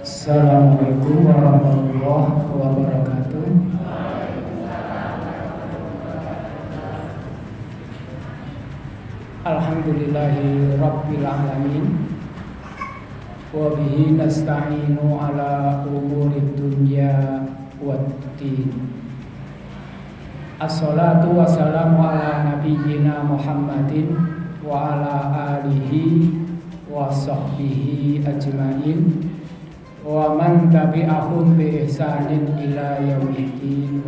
Assalamualaikum warahmatullahi wabarakatuh. Alhamdulillahi rabbil alamin. Wa bihi nasta'inu ala umurid dunya waddin. Assalatu wassalamu ala nabiyyina Muhammadin wa ala alihi wa sahbihi ajmain wa man tabi'ahum bi ihsanin ila yaumiddin.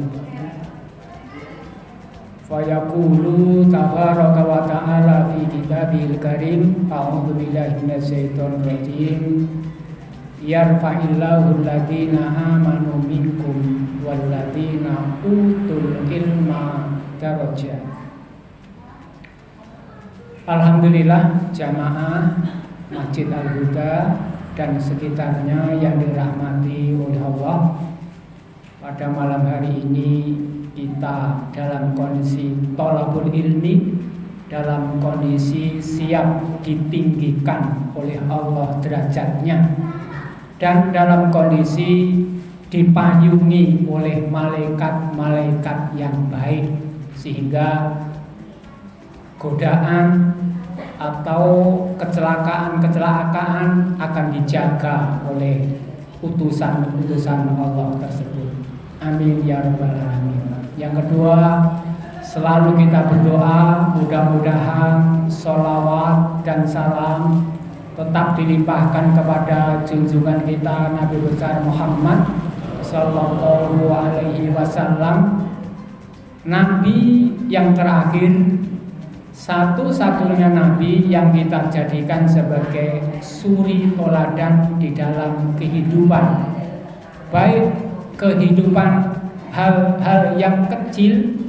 Fa yaqulu tabaraka wa ta'ala fi kitabil karim, a'udzu billahi minasyaitonir rajim. Yarfa'illahu alladziina aamanu minkum walladziina utul ilma darajat. Alhamdulillah jamaah Masjid Al-Huda dan sekitarnya yang dirahmati oleh Allah. Pada malam hari ini kita dalam kondisi thalabul ilmi, dalam kondisi siap ditinggikan oleh Allah derajatnya, dan dalam kondisi dipayungi oleh malaikat-malaikat yang baik, sehingga godaan atau kecelakaan akan dijaga oleh utusan-utusan Allah tersebut. Amin ya rabbal alamin. Yang kedua, selalu kita berdoa mudah-mudahan sholawat dan salam tetap dilimpahkan kepada junjungan kita Nabi besar Muhammad sallallahu alaihi wasallam, Nabi yang terakhir, satu-satunya Nabi yang kita jadikan sebagai suri toladan di dalam kehidupan, baik kehidupan hal-hal yang kecil,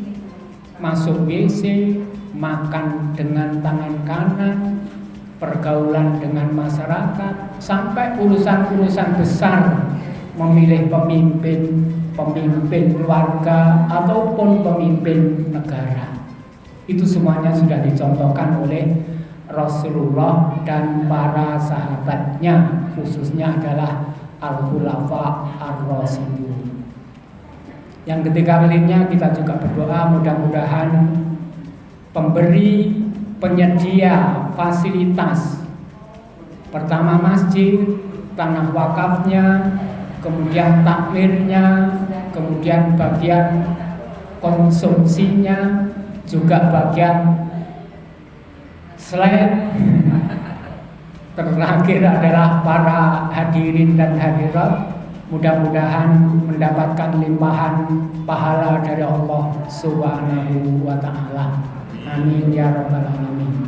masuk WC, makan dengan tangan kanan, pergaulan dengan masyarakat, sampai urusan-urusan besar, memilih pemimpin keluarga ataupun pemimpin negara. Itu semuanya sudah dicontohkan oleh Rasulullah dan para sahabatnya, khususnya adalah Al-Khulafa Ar-Rasyidun. Yang ketiga kalinya kita juga berdoa mudah-mudahan pemberi, penyedia fasilitas, pertama masjid, tanah wakafnya, kemudian takmirnya, kemudian bagian konsumsinya, juga bagian slide, terakhir adalah para hadirin dan hadirat, mudah-mudahan mendapatkan limpahan pahala dari Allah Subhanahu wa ta'ala. Amin ya rabbal alamin.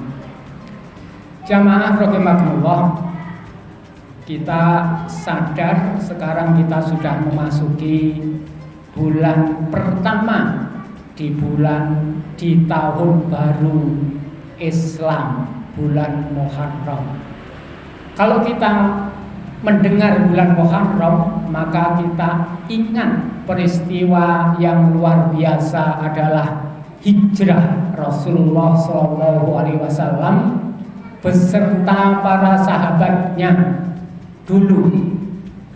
Jamaah rahimakumullah, kita sadar sekarang kita sudah memasuki bulan pertama di tahun baru Islam, bulan Muharram. Kalau kita mendengar bulan Muharram, maka kita ingat peristiwa yang luar biasa adalah hijrah Rasulullah SAW beserta para sahabatnya dulu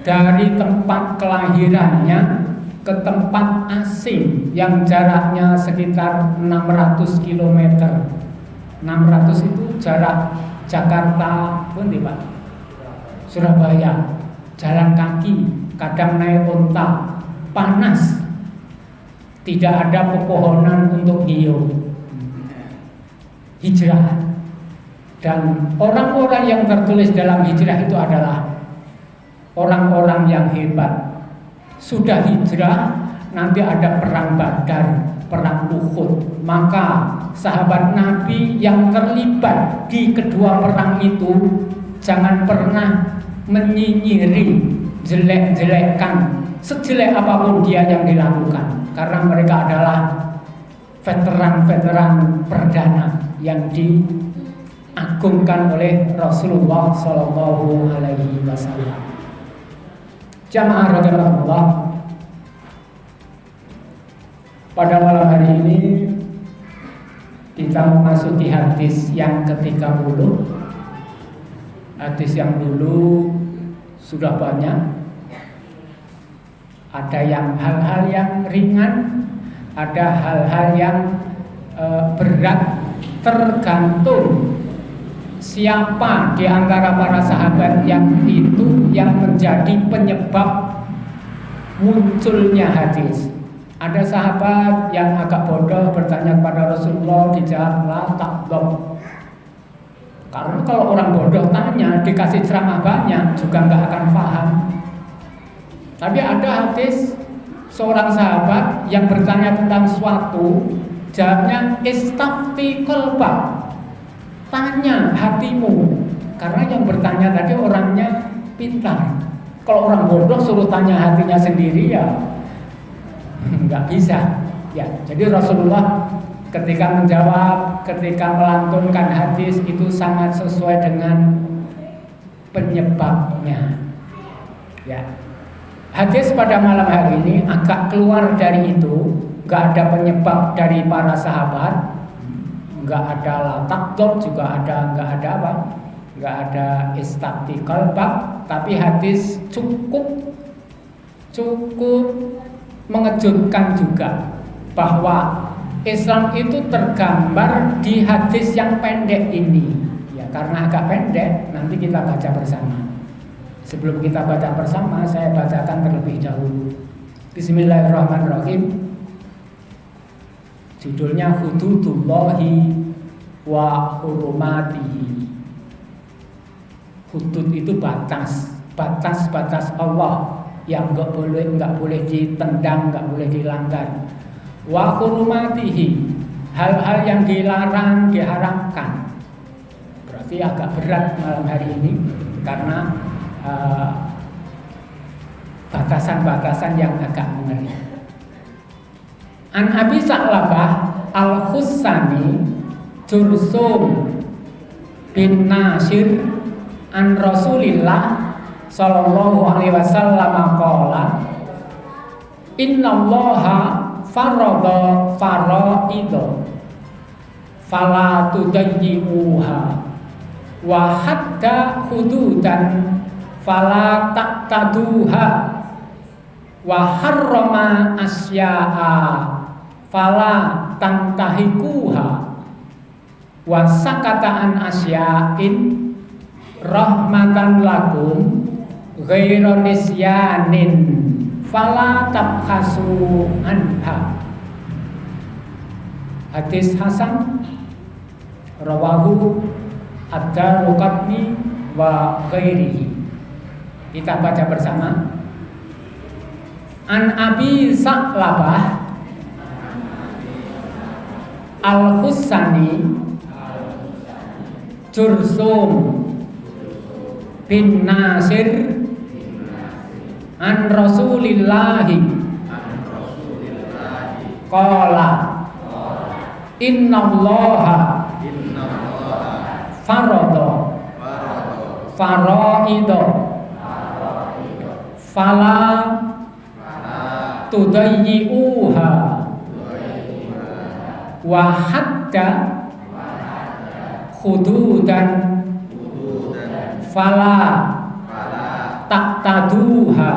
dari tempat kelahirannya ke tempat asing yang jaraknya sekitar 600 km. 600 itu jarak Jakarta, bunti Pak, Surabaya, jalan kaki, kadang naik unta, panas, tidak ada pepohonan untuk hiu. Hijrah. Dan orang-orang yang tertulis dalam hijrah itu adalah orang-orang yang hebat. Sudah hijrah, nanti ada perang Badar, perang Uhud. Maka sahabat Nabi yang terlibat di kedua perang itu jangan pernah menyinyiri, jelek-jelekkan, sejelek apapun dia yang dilakukan, karena mereka adalah veteran-veteran perdana yang diagungkan oleh Rasulullah Sallallahu Alaihi Wasallam. Jamaah rahimakumullah, pada malam hari ini kita memasuki hadis yang ke-30. Hadis yang dulu sudah banyak. Ada yang hal-hal yang ringan, ada hal-hal yang berat, tergantung siapa di antara para sahabat yang itu yang menjadi penyebab munculnya hadis. Ada sahabat yang agak bodoh bertanya kepada Rasulullah, dijawab la taqdab. Karena kalau orang bodoh tanya dikasih ceramah banyak juga nggak akan paham. Tapi ada hadis seorang sahabat yang bertanya tentang suatu, jawabnya istafti qalbak, tanya hatimu. Karena yang bertanya tadi orangnya pintar. Kalau orang bodoh suruh tanya hatinya sendiri ya nggak bisa. Ya, jadi Rasulullah ketika menjawab, ketika melantunkan hadis itu sangat sesuai dengan penyebabnya. Ya. Hadis pada malam hari ini agak keluar dari itu, nggak ada penyebab dari para sahabat, nggak ada latakdot juga nggak ada apa, nggak ada istafti qalbak, tapi hadis cukup mengejutkan juga bahwa Islam itu tergambar di hadis yang pendek ini. Ya, karena agak pendek, nanti kita baca bersama. Sebelum kita baca bersama, saya bacakan terlebih dahulu. Bismillahirrahmanirrahim. Judulnya Hududullahi wa hurumatihi. Hudud itu batas Allah yang nggak boleh ditendang, nggak boleh dilanggar. Wa hurumatihi, hal-hal yang dilarang, diharamkan. Berarti agak berat malam hari ini karena batasan-batasan yang agak mengeri. An Abi Sa'labah Al-Khussani Jursum bin Nasir an Rasulillah sallallahu alaihi wasallam qala innallaha farada faraidha fala tudayyi'uha wa hadda hududan fala taqtaduha wa harrama asya'a fala tantahikuha wa sakata an asya'in rahmatan lakum ghairu nisyanin fala tabhasu anha. Hadis hasan rawahu ad-Daraqutni wa ghairihi. Kita baca bersama. An Abi Sa'labah Al-Khussani Jursum bin Nasir an Rasulillahi qala innallaha farada faraida fala tudayyi'uha wa hadda hududan fala taqtaduha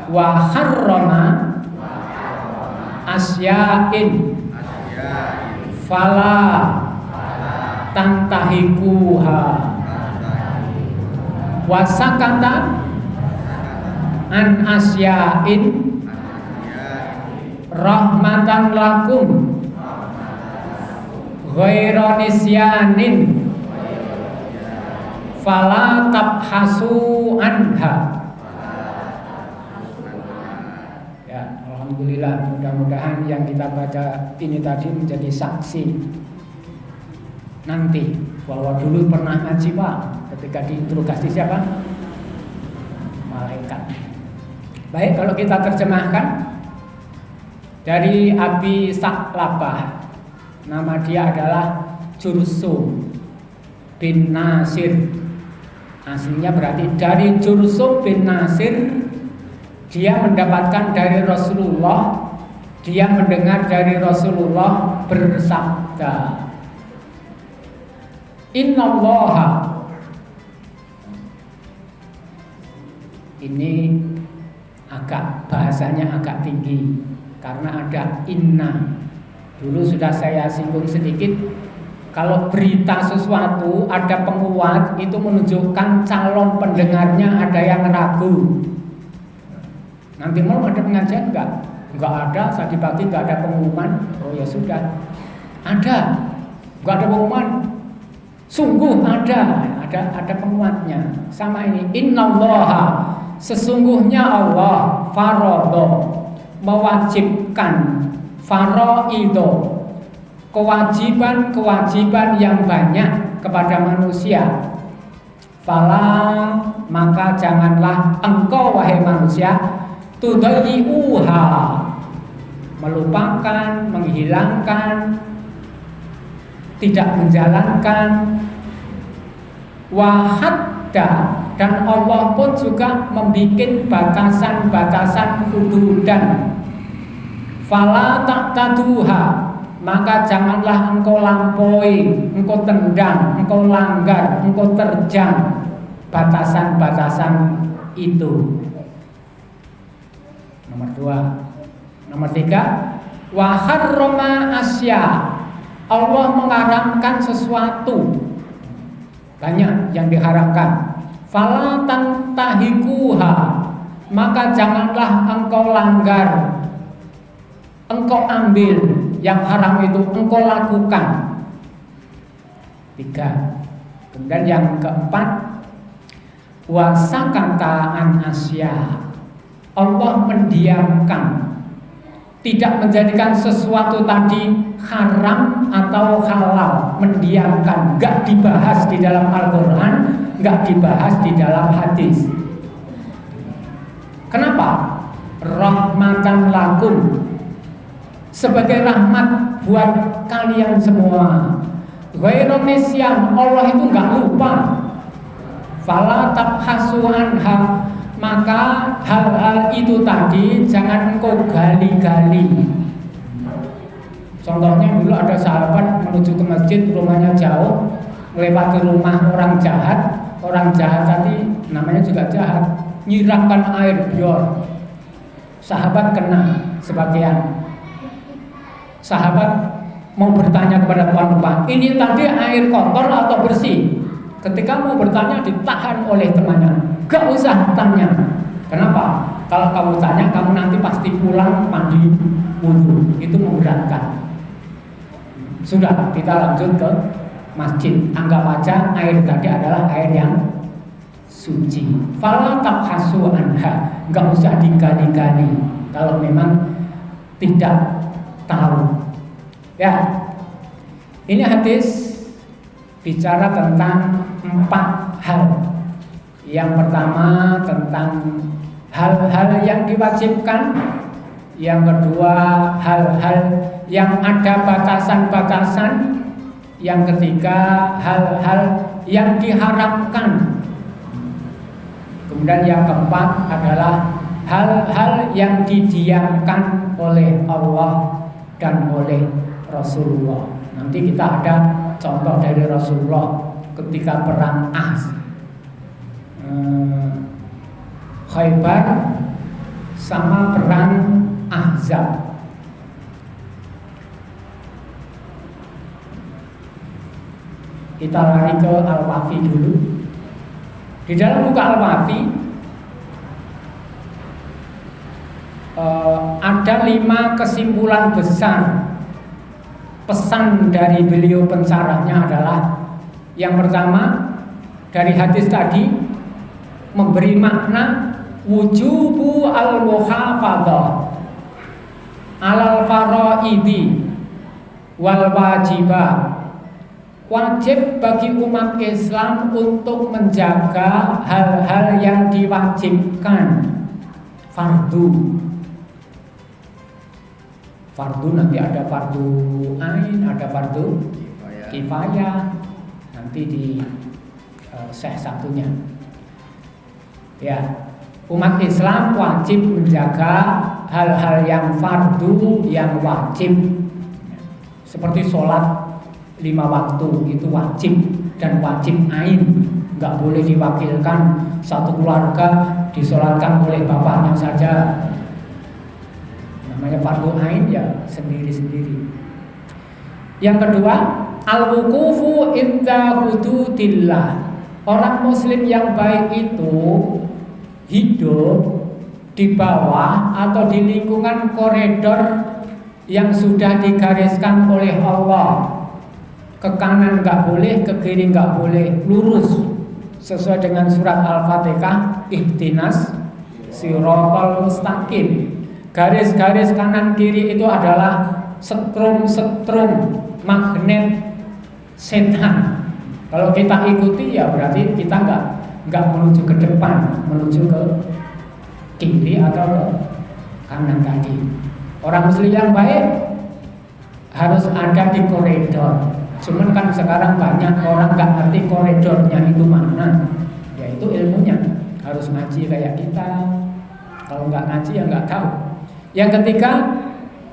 wa harrama asya'in fala tantahikuha wa sakata an asya'in rahmatan lakum ghairu nisyanin fala tabhasu anha. Ya, alhamdulillah, mudah-mudahan yang kita baca ini tadi menjadi saksi nanti bahwa dulu pernah ngaji Pak ketika diinterogasi siapa? Malaikat. Baik, kalau kita terjemahkan dari Abi Sa'labah, nama dia adalah Jursum bin Nasir. Aslinya berarti dari Jursum bin Nasir. Dia mendapatkan dari Rasulullah, dia mendengar dari Rasulullah bersabda, Innallaha Ini bahasanya agak tinggi karena ada inna. Dulu sudah saya singgung sedikit. Kalau berita sesuatu ada penguat, itu menunjukkan calon pendengarnya ada yang ragu. Nanti mau ada pengajian enggak? Enggak ada, tadi pagi enggak ada pengumuman. Oh ya sudah. Ada. Enggak ada pengumuman. Sungguh ada penguatnya. Sama ini, innallaha, sesungguhnya Allah faradha, mewajibkan, faraidho, kewajiban-kewajiban yang banyak kepada manusia. Fala, maka janganlah engkau wahai manusia tudayyi'uha, melupakan, menghilangkan, tidak menjalankan. Wahadda, dan Allah pun juga membuat batasan-batasan hududan. Fala ta'taduha, maka janganlah engkau lampaui, engkau tendang, engkau langgar, engkau terjang batasan-batasan itu. Nomor 2. Nomor 3, wa harrama asya, Allah mengharamkan sesuatu, banyak yang diharamkan. Fala tantahikuha, maka janganlah engkau langgar, engkau ambil yang haram itu, engkau lakukan. 3. Kemudian yang keempat, wasakata an asya, Allah mendiamkan, tidak menjadikan sesuatu tadi haram atau halal, mendiamkan, enggak dibahas di dalam Al-Quran, enggak dibahas di dalam hadis. Kenapa? Rahmatan lakum, sebagai rahmat buat kalian semua. Ghaironisyan, Allah itu enggak lupa. Fala tabhasu anha, maka hal-hal itu tadi jangan engkau gali-gali. Contohnya dulu ada sahabat menuju ke masjid, rumahnya jauh, melewati rumah orang jahat. Orang jahat tadi namanya juga jahat, nyiramkan air bior. Sahabat kena sebagian. Sahabat mau bertanya kepada tuan rumah, ini tadi air kotor atau bersih? Ketika mau bertanya ditahan oleh temannya, gak usah tanya. Kenapa? Kalau kamu tanya, kamu nanti pasti pulang mandi wudu, itu memberatkan. Sudah, kita lanjut ke masjid. Anggap aja air tadi adalah air yang suci. Fala tabhasu anha, gak usah digali-gali kalau memang tidak tahu. Ya, ini hadis bicara tentang 4 hal. Yang pertama tentang hal-hal yang diwajibkan. Yang kedua hal-hal yang ada batasan-batasan. Yang ketiga hal-hal yang diharamkan. Kemudian yang keempat adalah hal-hal yang didiamkan oleh Allah dan oleh Rasulullah. Nanti kita ada contoh dari Rasulullah ketika perang Khaybar sama perang Ahzab. Kita lari ke Al-Wafi dulu. Di dalam buku Al-Wafi ada 5 kesimpulan besar. Pesan dari beliau pensyarahnya adalah, yang pertama dari hadis tadi memberi makna wujubu al-muhafadzah alal faraidi wal wajibah, wajib bagi umat Islam untuk menjaga hal-hal yang diwajibkan, fardu. Fardu nanti ada fardu ain, ada fardu kifayah, nanti di syekh satunya. Ya, umat Islam wajib menjaga hal-hal yang fardu, yang wajib. Seperti sholat 5 waktu itu wajib dan wajib ain, nggak boleh diwakilkan satu keluarga disolatkan oleh bapaknya saja. Namanya fardu ain ya sendiri-sendiri. Yang kedua, al-wuqufu inda hududillah. Orang muslim yang baik itu hidup di bawah atau di lingkungan koridor yang sudah digariskan oleh Allah. Ke kanan nggak boleh, ke kiri nggak boleh, lurus sesuai dengan surat Al-Fatihah, ihdinas siratal mustaqim. Garis-garis kanan kiri itu adalah setrum-setrum magnet setan. Kalau kita ikuti ya berarti kita nggak menuju ke depan, menuju ke kiri atau ke kanan tadi. Orang muslim yang baik harus ada di koridor. Cuman kan sekarang banyak orang nggak ngerti koridornya itu mana. Yaitu ilmunya harus ngaji kayak kita. Kalau nggak ngaji ya nggak tahu. Yang ketiga,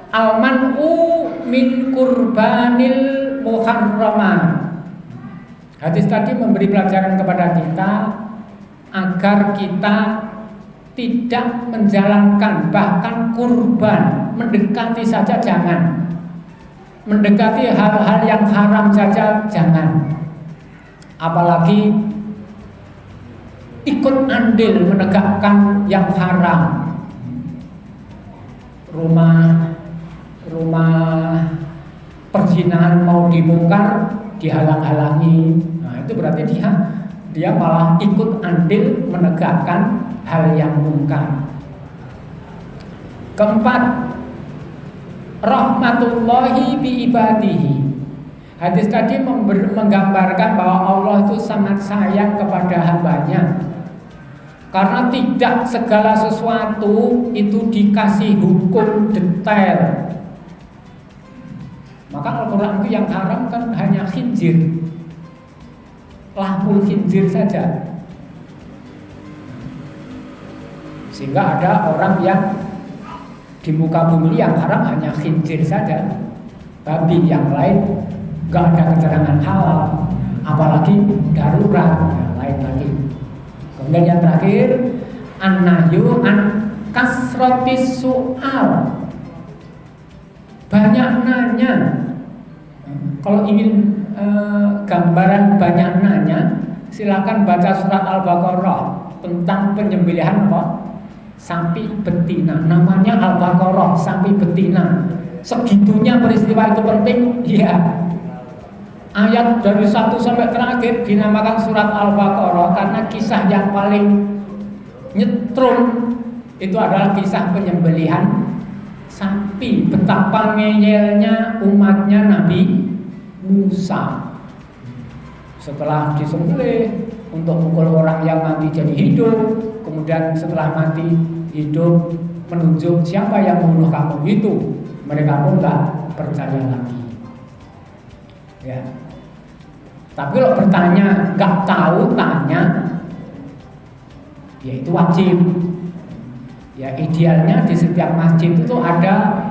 al-man'u min kurbanil muharramah. Hadis tadi memberi pelajaran kepada kita agar kita tidak menjalankan, bahkan kurban, mendekati saja jangan. Mendekati hal-hal yang haram saja jangan. Apalagi ikut andil menegakkan yang haram. Rumah perzinahan mau dibongkar dihalang-halangi. Nah, itu berarti dia malah ikut andil menegakkan hal yang mungkar. Keempat, rahmatullahi bi ibadihi. Hadis tadi menggambarkan bahwa Allah itu sangat sayang kepada hambanya. Karena tidak segala sesuatu itu dikasih hukum detail. Maka Al-Quran itu yang haram kan hanya khinzir, lahmul khinzir saja. Sehingga ada orang yang di muka bumi yang haram hanya khinzir saja, babi, yang lain gak ada keterangan halal, apalagi darurat, ya, lain lagi. Kemudian yang terakhir, an-nahyu an kasratis su'al, banyak nanya. Kalau ingin gambaran banyak nanya, silakan baca surat Al-Baqarah tentang penyembelihan apa? Sapi betina. Namanya Al-Baqarah, sapi betina. Segitunya peristiwa itu penting, ya. Ayat dari 1 sampai terakhir dinamakan surat Al-Baqarah karena kisah yang paling nyetrum itu adalah kisah penyembelihan sapi. Betapa ngeyelnya umatnya Nabi Musa. Setelah disembelih untuk mukul orang yang mati jadi hidup, kemudian setelah mati hidup menunjuk siapa yang membunuh kamu itu, mereka pun nggak percaya lagi. Ya. Tapi kalau bertanya nggak tahu, tanya, ya itu wajib. Ya idealnya di setiap masjid itu ada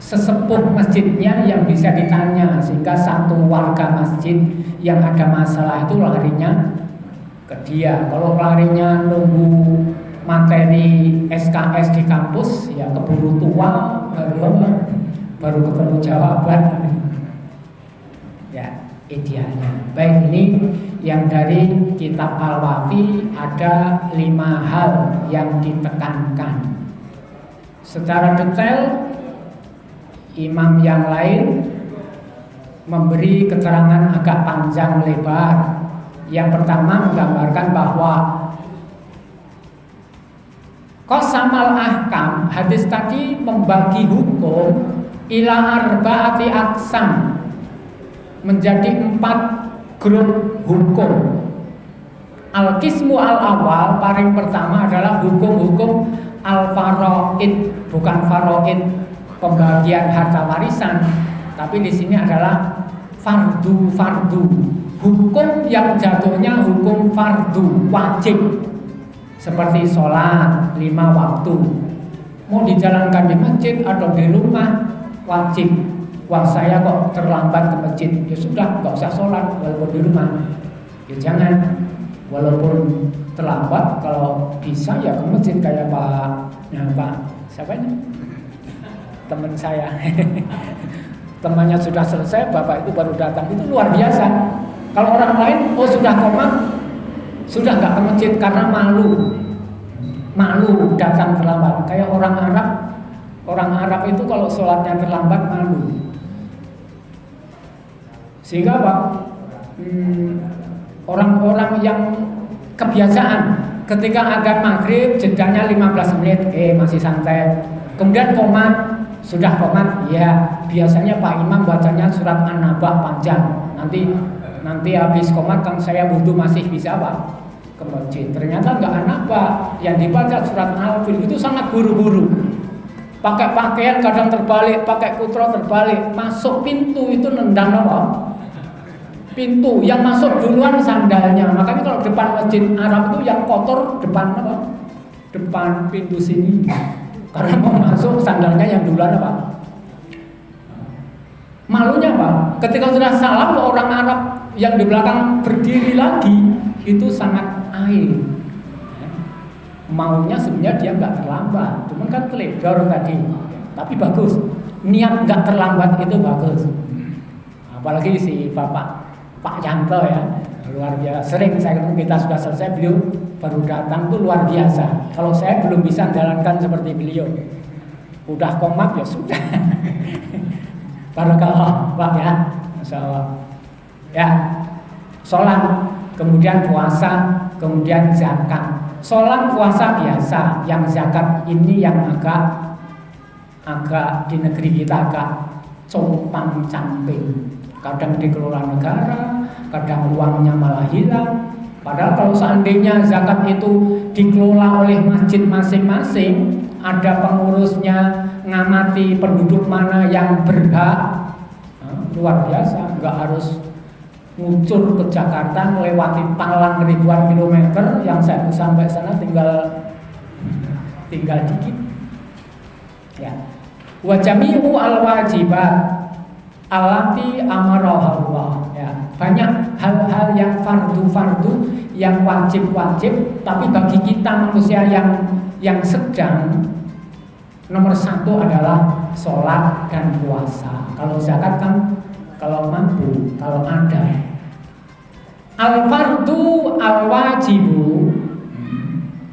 sesepuh masjidnya yang bisa ditanya, sehingga satu warga masjid yang ada masalah itu larinya ke dia. Kalau larinya nunggu materi SKS di kampus, ya keburu tua baru ketemu jawaban. Ya idealnya. Baik, ini yang dari kitab Al-Wafi ada 5 hal yang ditekankan. Secara detail imam yang lain memberi keterangan agak panjang lebar. Yang pertama menggambarkan bahwa qasamal ahkam, hadis tadi membagi hukum ila arba'ati aqsam, menjadi 4 grup hukum. Al-qismu al-awal, paling pertama adalah hukum-hukum al-faraid, bukan faraid pembagian harta warisan, tapi di sini adalah fardu-fardu, hukum yang jatuhnya hukum fardu, wajib, seperti sholat 5 waktu, mau dijalankan di masjid atau di rumah wajib. Wah, saya kok terlambat ke masjid, ya sudah, nggak usah sholat walaupun di rumah, ya jangan. walaupun terlambat, kalau bisa ya ke masjid kayak Pak siapa ini? Teman saya. Temannya sudah selesai, bapak itu baru datang, itu luar biasa. Kalau orang lain, sudah komat, sudah nggak ke masjid karena malu datang terlambat. Kayak orang Arab itu kalau sholatnya terlambat malu. Sehingga Pak, orang-orang yang kebiasaan ketika adzan maghrib jedanya 15 menit, masih santai. Kemudian sudah komat, ya biasanya Pak Imam bacanya surat An-Naba panjang. Nanti habis komat kan saya butuh masih bisa Pak ke masjid. Ternyata nggak An-Naba, yang dibaca surat Al-Fil itu sangat buru-buru. Pakai pakaian kadang terbalik, pakai kutro terbalik, masuk pintu itu nendang apa? Pintu yang masuk duluan sandalnya. Makanya kalau depan masjid Arab itu yang kotor depan apa? Depan pintu sini. Karena mau masuk sandalnya yang duluan apa? Malunya Pak, ketika sudah salam orang Arab yang di belakang berdiri lagi, itu sangat air. Maunya sebenarnya dia nggak terlambat, cuman kan teledor tadi. Tapi bagus, niat nggak terlambat itu bagus. Apalagi si Pak Yanto ya, luar biasa. Sering saya ketemu, kita sudah selesai, beliau baru datang tuh luar biasa. Kalau saya belum bisa jalankan seperti beliau. Udah komat ya sudah. Barakallah Pak ya, Masya Allah. Ya, sholat, kemudian puasa, kemudian zakat. Sholat, puasa biasa, yang zakat ini yang agak di negeri kita agak compang camping. Kadang dikelola negara, kadang uangnya malah hilang. Padahal kalau seandainya zakat itu dikelola oleh masjid masing-masing, ada pengurusnya, ngamati penduduk mana yang berhak, luar biasa. Nggak harus ngucur ke Jakarta melewati Palang ribuan kilometer, yang saya sampai sana tinggal dikit. Ya. Wa jami'u al-wajibat allati amarahallah, ya. Banyak hal-hal yang fardu-fardu, yang wajib-wajib, tapi bagi kita manusia yang sedang, nomor satu adalah sholat dan puasa. Kalau zakat kan kalau mampu, kalau ada. Al-fardu al-wajibu.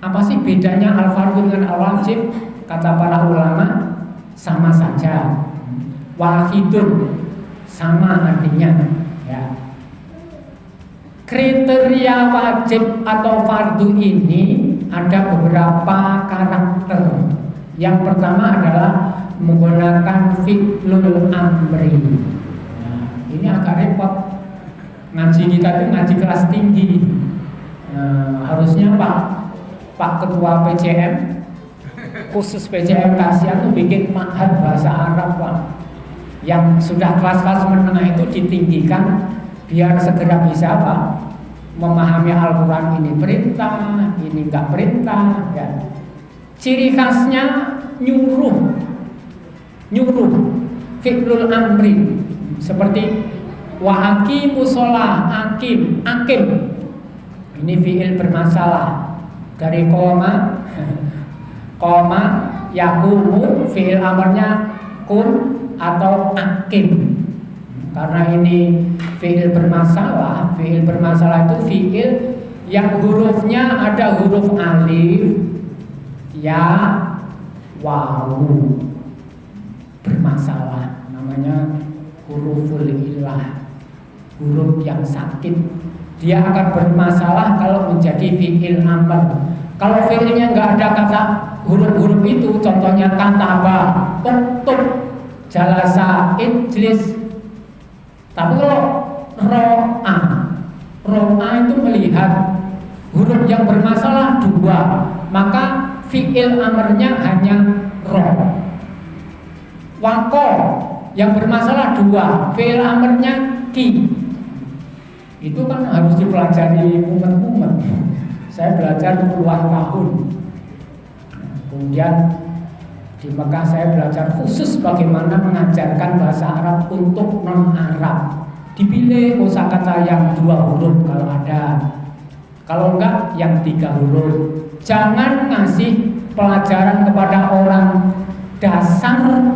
Apa sih bedanya al-fardu dengan al-wajib? Kata para ulama, sama saja. Wahidun, sama artinya, ya. Kriteria wajib atau fardu ini ada beberapa karakter. Yang pertama adalah menggunakan fi'lul amri. Nah, ini agak repot. Ngaji kita itu ngaji kelas tinggi. Harusnya Pak Ketua PCM, khusus PCM Kasihan tuh bikin ma'had bahasa Arab Pak. Yang sudah kelas-kelas menengah itu ditinggikan biar segera bisa memahami Al-Quran, ini perintah, ini enggak perintah, ya. Ciri khasnya nyuruh fi'lul amri, seperti wa aqimus shalah, akim ini fi'il bermasalah dari koma yakumu, fi'il amarnya kun atau akim. Karena ini fi'il bermasalah itu fi'il yang hurufnya ada huruf alif, ya, wawu, bermasalah, namanya huruful ilah, huruf yang sakit. Dia akan bermasalah kalau menjadi fi'il amr. Kalau fi'ilnya nggak ada kata huruf-huruf itu, contohnya kataba, uktub, jalasa, ijlis. Tapi kalau ro'a itu melihat huruf yang bermasalah dua, maka fi'il amrnya hanya ro. Wako yang bermasalah dua, fi'il amrnya ki. Itu kan harus dipelajari umat-umat. Saya belajar puluhan tahun. Kemudian di Mekah saya belajar khusus bagaimana mengajarkan bahasa Arab untuk non-Arab. Dipilih kosakata yang dua huruf kalau ada. Kalau enggak yang 3 huruf. Jangan ngasih pelajaran kepada orang dasar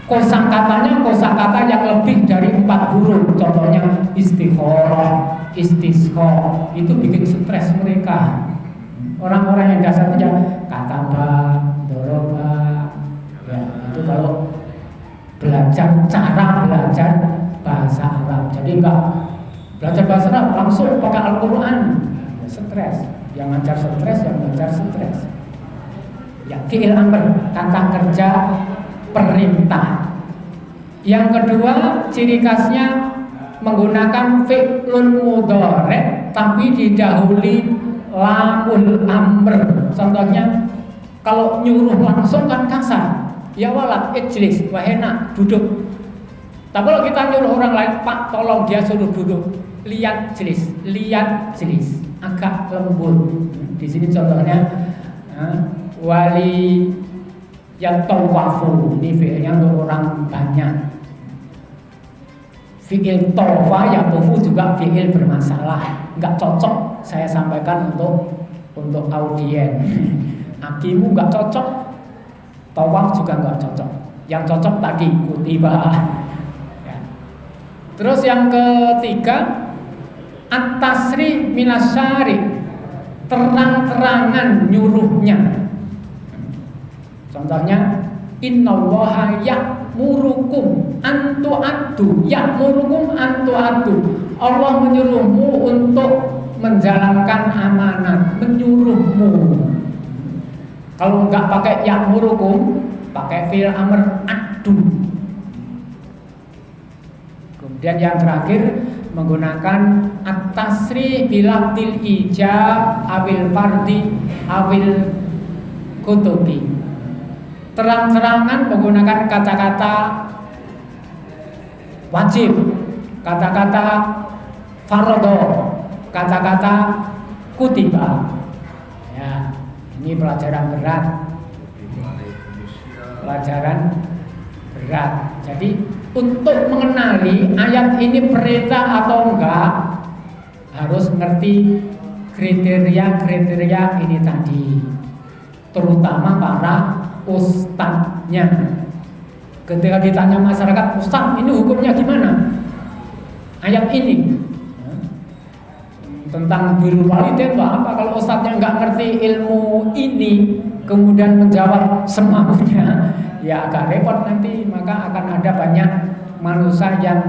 kosakata yang lebih dari 4 huruf. Contohnya istikharah, istisqa, itu bikin stres mereka. Orang-orang yang dasarnya kataba, doroba, ya itu kalau cara belajar bahasa Arab. Jadi enggak belajar bahasa Arab langsung pakai Al-Quran, ya, stres. Yang ngajar stres, yang ngajar stres. Ya, fi'il amr, kata kerja perintah. Yang kedua, ciri khasnya menggunakan fi'lun mudhari' tapi didahului lamul amr. Contohnya kalau nyuruh langsung kan kasar. Ya walad ijlis, wahena duduk. Tapi kalau kita nyuruh orang lain, Pak tolong dia suruh duduk, lihat jelis, agak lembut. Di sini contohnya wali yang tawafu, ini fi'ilnya untuk orang banyak. Fi'il tawafa ya tofu juga fi'il bermasalah, nggak cocok saya sampaikan untuk audien. Akimu nggak cocok, tawaf juga nggak cocok. Yang cocok tadi kutiba. Terus yang ketiga, at-tasri minasyari, terang-terangan nyuruhnya. Contohnya, innallaha ya'murukum an tu'addu, ya'murukum an tu'addu. Allah menyuruhmu untuk menjalankan amanat, menyuruhmu. Kalau enggak pakai ya'murukum, pakai fi'il amr addu. Dan yang terakhir menggunakan at-tasri bilafdil ijab awil fardi awil kutubi. Terang-terangan menggunakan kata-kata wajib, kata-kata faradho, kata-kata kutiba. Ya, ini pelajaran berat. Pelajaran berat. Jadi untuk mengenali ayat ini perintah atau enggak, harus ngerti kriteria-kriteria ini tadi, terutama para ustadznya. Ketika ditanya masyarakat, Ustadz ini hukumnya gimana? Ayat ini tentang birrul walidain itu apa? Kalau ustadznya enggak ngerti ilmu ini, kemudian menjawab semaunya, ya agak repot nanti. Maka akan ada banyak manusia yang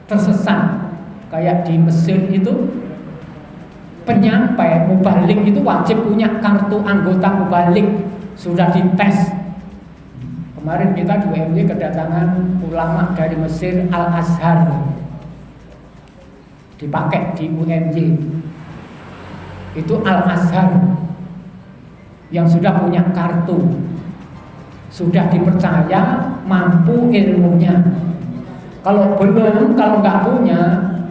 tersesat. Kayak di Mesir itu, penyampai mubalik itu wajib punya kartu anggota mubalik, sudah dites. Kemarin kita di UMJ kedatangan ulama dari Mesir, Al-Azhar, dipakai di UMJ. Itu Al-Azhar yang sudah punya kartu, sudah dipercaya mampu ilmunya. Kalau belum, kalau nggak punya,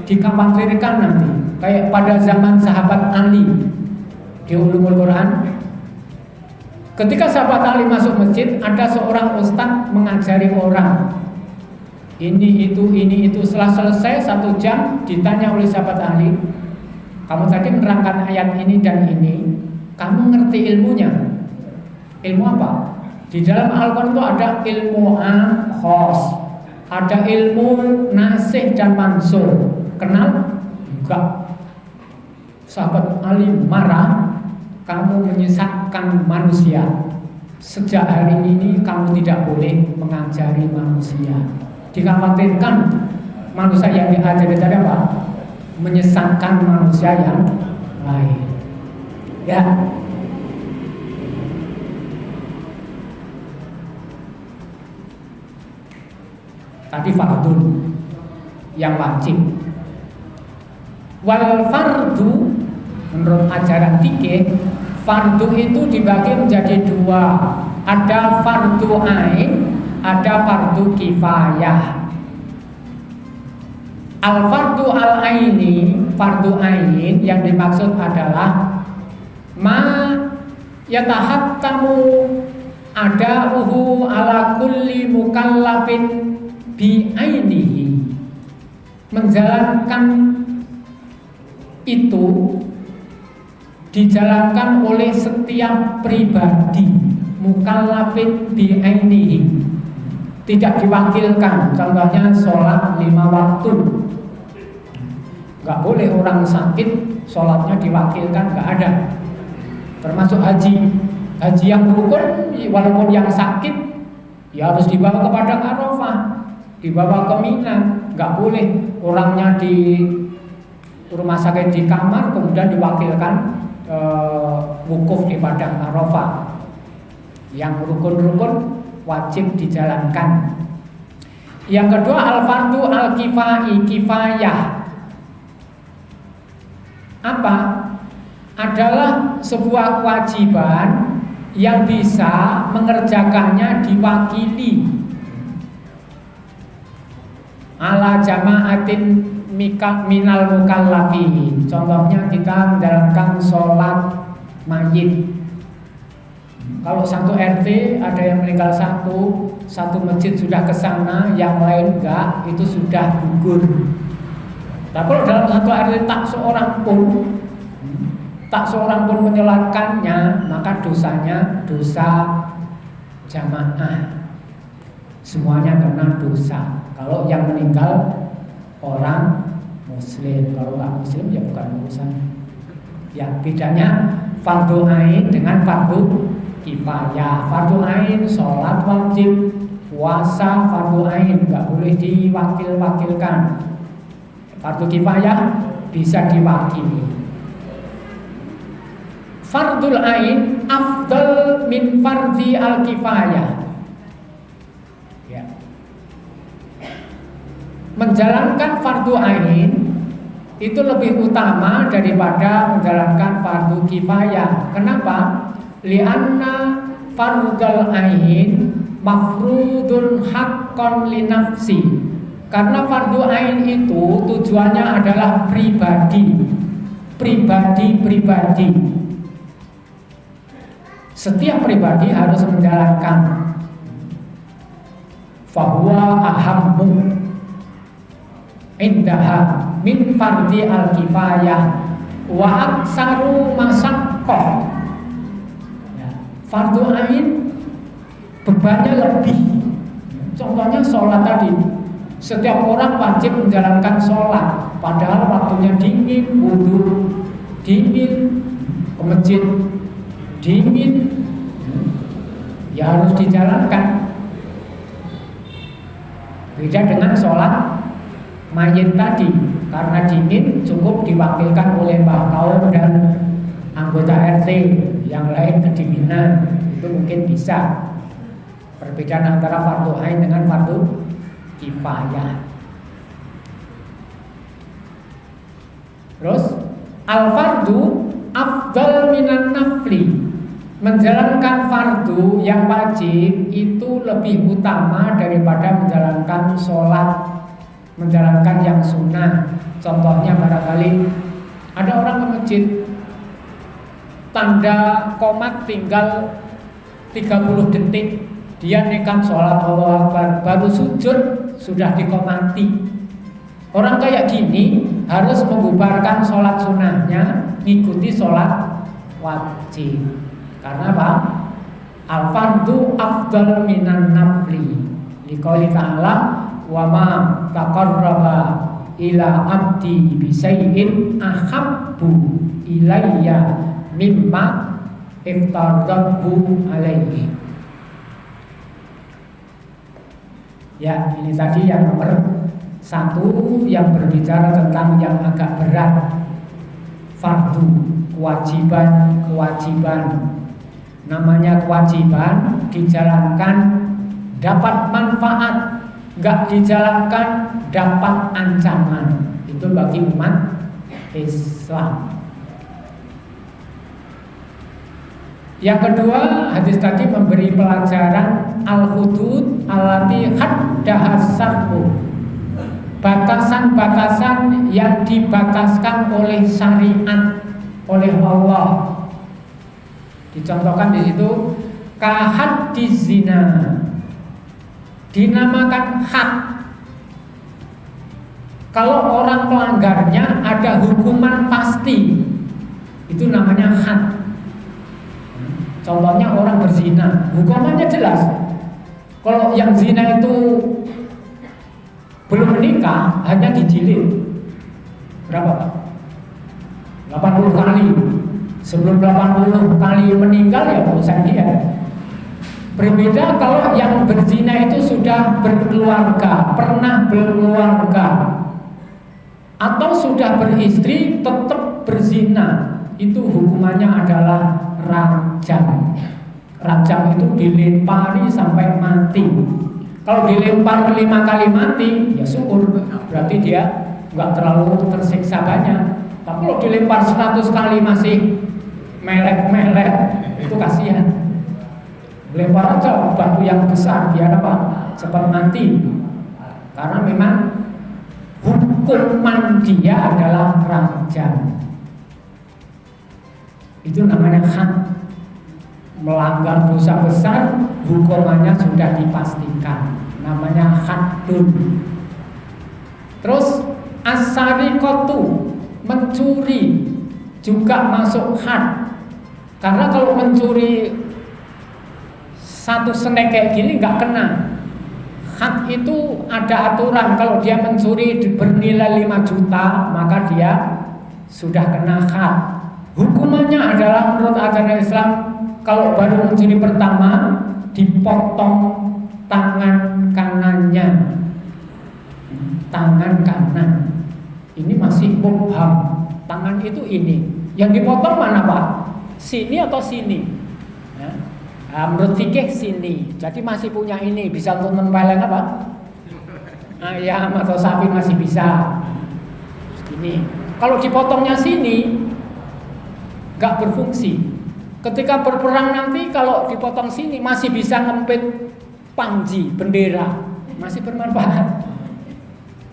dikhawatirkan nanti. Kayak pada zaman sahabat Ali di Ulumul Quran, ketika sahabat Ali masuk masjid, ada seorang ustadz mengajari orang ini itu. Setelah selesai 1 jam, ditanya oleh sahabat Ali, kamu tadi menerangkan ayat ini dan ini, kamu ngerti ilmunya? Ilmu apa? Di dalam Al-Quran itu ada ilmu am, khos, ada ilmu nasikh dan mansukh. Kenal? Enggak. Sahabat Ali marah, kamu menyesatkan manusia. Sejak hari ini kamu tidak boleh mengajari manusia. Dikhawatirkan manusia yang diajari tadi apa? Menyesatkan manusia yang lain. Ya. Tadi fardun yang wajib. Wal fardu menurut ajaran fikih, fardu itu dibagi menjadi 2. Ada fardu ain, ada fardu kifayah. Al fardu al aini, fardu ain yang dimaksud adalah ma yatahattamu ada'uhu ala kulli mukallafin bi ainihi, menjalankan itu dijalankan oleh setiap pribadi, mukallafin bi'ainihi, tidak diwakilkan. Contohnya sholat 5 waktu, nggak boleh orang sakit sholatnya diwakilkan, nggak ada. Termasuk haji yang rukun, walaupun yang sakit ya harus dibawa ke Padang Arafah, dibawa ke Mina. Nggak boleh orangnya di rumah sakit di kamar kemudian diwakilkan wukuf di Padang Arafah. Yang rukun-rukun wajib dijalankan. Yang kedua, al-fardu al-kifayah. Apa? Adalah sebuah kewajiban yang bisa mengerjakannya diwakili ala jama'atin minal mukallafin. Contohnya kita menjalankan sholat mayit. Kalau satu RT ada yang meninggal satu masjid sudah ke sana, yang lain enggak, itu sudah gugur. Tapi kalau dalam satu RT tak seorang pun menyolatkannya, maka dosanya dosa jamaah. Semuanya kena dosa. Kalau yang meninggal orang muslim, kalau nggak muslim ya bukan urusan. Ya, bedanya fardu ain dengan fardu kifayah. Fardu ain sholat wajib, puasa fardu ain nggak boleh diwakilkan. Fardu kifayah bisa diwakili. Fardul ain afdal min fardhi al kifayah. Ya. Menjalankan fardu ain itu lebih utama daripada menjalankan fardu kifayah. Kenapa? Lianna fardul ain mafrudun haqqan li nafsi. Karena fardu ain itu tujuannya adalah pribadi. Setiap pribadi harus menjalankan. Fahuwa ahammu indaha min fardhi al-kifayah wa aksaru masaqqah. Ya, fardu ain bebannya lebih. Contohnya sholat tadi, setiap orang wajib menjalankan sholat, padahal waktunya dingin, wudu dingin, ke masjid dingin, ya harus dijalankan. Beda dengan sholat mayit tadi, karena dingin cukup diwakilkan oleh mbah kaum dan anggota RT, yang lain kedinginan, itu mungkin bisa. Perbedaan antara fardu ain dengan fardu kifayah. Terus al-fardu afdal minan nafli. Menjalankan fardu yang wajib itu lebih utama daripada menjalankan sholat, menjalankan yang sunnah. Contohnya barangkali ada orang ke masjid, tanda qomat tinggal 30 detik, dia nekat sholat Allahu Akbar, baru sujud sudah dikomati. Orang kayak gini harus membubarkan sholat sunnahnya, ngikuti sholat wajib. Karena apa? Al-fardu afdal minan nafli. Liqouli ta'ala wa ma taqarraba ila abdi bisayyin ahabbu ilayya mimma iftaradtu alaihi. Ya, ini tadi yang nomor 1 yang berbicara tentang yang agak berat. Fardu, kewajiban. Namanya kewajiban, dijalankan dapat manfaat, nggak dijalankan dapat ancaman. Itu bagi umat Islam. Yang kedua, hadis tadi memberi pelajaran al-hudud allati haddaha syar'u. Batasan-batasan yang dibataskan oleh syariat, oleh Allah. Dicontohkan di situ kahaddiz zina. Dinamakan had. Kalau orang melanggarnya ada hukuman pasti. berzina, hukumannya jelas. Kalau yang zina itu belum menikah, hanya dijilid. Berapa Pak? 80 kali. Sebelum 80 kali meninggal ya urusan dia. Berbeda kalau yang berzina itu sudah berkeluarga, pernah berkeluarga, atau sudah beristri tetap berzina, itu hukumannya adalah rajam. Rajam itu dilempari sampai mati. Kalau dilempar 5 kali mati, ya syukur, berarti dia nggak terlalu tersiksa banyak. Tapi kalau dilempar 100 kali masih melek-melek, itu kasihan. Lempar aja batu yang besar biar apa? Cepat mati. Karena memang hukuman dia adalah rajam. Itu namanya had. Melanggar dosa besar, hukumannya sudah dipastikan. Namanya haddun. Terus as-sariqatu, mencuri juga masuk had. Karena kalau mencuri satu senek kayak gini nggak kena. Had itu ada aturan, kalau dia mencuri bernilai 5 juta maka dia sudah kena had. Hukumannya adalah menurut ajaran Islam, kalau baru mencuri pertama dipotong tangan kanannya. Tangan kanan. Ini masih mubham. Tangan itu ini. Yang dipotong mana Pak? Sini atau sini? Ya. Nah, menurut fikih sini. Jadi masih punya ini, bisa untuk nempelin apa? Ayam atau sapi masih bisa. Ini. Kalau dipotongnya sini, nggak berfungsi. Ketika berperang nanti, kalau dipotong sini masih bisa ngempit panji, bendera, masih bermanfaat.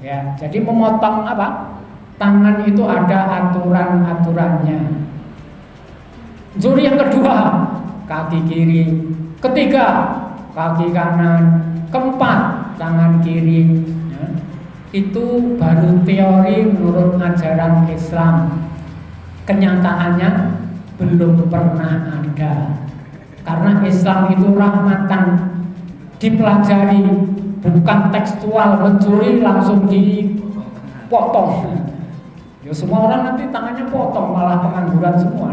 Ya, jadi memotong apa? Tangan itu ada aturan-aturannya. Zuri yang kedua, kaki kiri. Ketiga, kaki kanan. Keempat, tangan kiri. Ya. Itu baru teori menurut ajaran Islam. Kenyataannya belum pernah ada. Karena Islam itu rahmatan, dipelajari, bukan tekstual. Mencuri langsung dipotong. Ya semua orang nanti tangannya potong, malah pengangguran semua.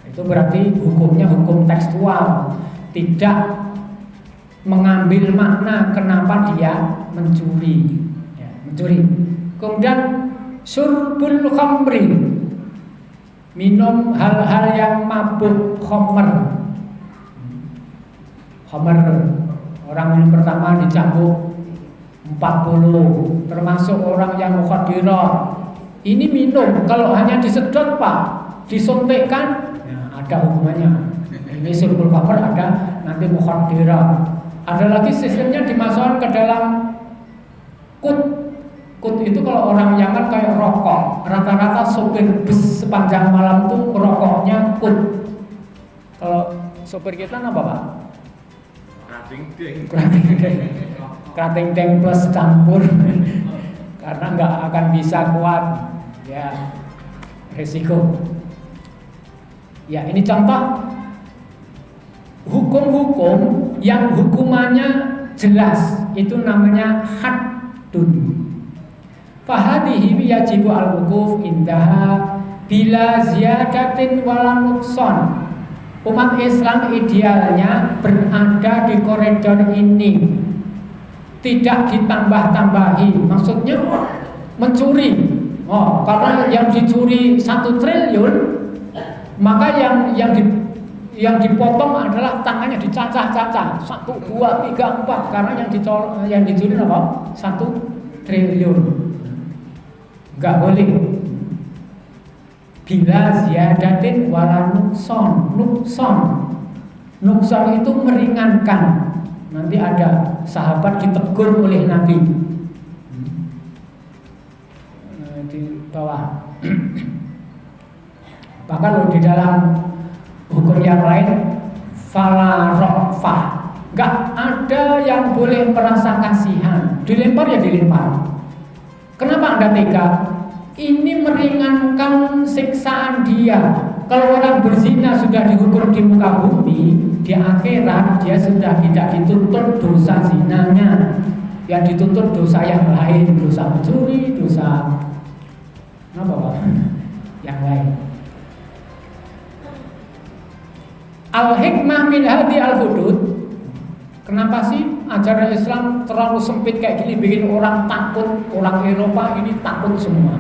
Itu berarti hukumnya hukum tekstual, tidak mengambil makna kenapa dia mencuri. Ya, mencuri. Kemudian syurbul khamri, minum hal-hal yang mabuk, khamr. Khamr, orang minum pertama dicambuk 40, termasuk orang yang mukhadirah. Ini minum, kalau hanya disedot Pak, disuntikkan, ya, ada hukumannya. Ini syurbul khamr, ada nanti mukhadirah. Ada lagi sistemnya dimasukkan ke dalam kut. Kut itu kalau orang Yaman kayak rokok. Rata-rata sopir bus sepanjang malam tuh rokoknya kut. Kalau sopir kita apa Pak? Krating-deng plus campur. Karena nggak akan bisa kuat. Ya, resiko. Ya, ini contoh hukum-hukum yang hukumannya jelas, itu namanya haddun. Fahadihi yajibu al-wukuf indaha bila ziyadatin wala nuqsan. Umat Islam idealnya berada di koridor ini, tidak ditambah-tambahi. Maksudnya mencuri. Oh, karena yang dicuri 1 triliun, maka yang dipotong adalah tangannya dicacah-cacah 1, 2, 3, 4 karena yang dicuri apa? 1 triliun. Enggak boleh. Bila ziyadatin wala nukson. Nukson itu meringankan. Nanti ada sahabat ditegur oleh Nabi. Di bawah. Bahkan di dalam hukum yang lain, fala rofah, nggak ada yang boleh merasa kasihan. Dilempar ya dilempar. Kenapa Anda tega? Ini meringankan siksaan dia. Kalau orang berzina sudah dihukum di muka bumi, di akhirat dia sudah tidak dituntut dosa zinanya, yang dituntut dosa yang lain, dosa mencuri, dosa apa Pak? Yang lain. Al-hikmah min hadi al-hudud. Kenapa sih ajaran Islam terlalu sempit kayak gini, bikin orang takut? Orang Eropa ini takut semua.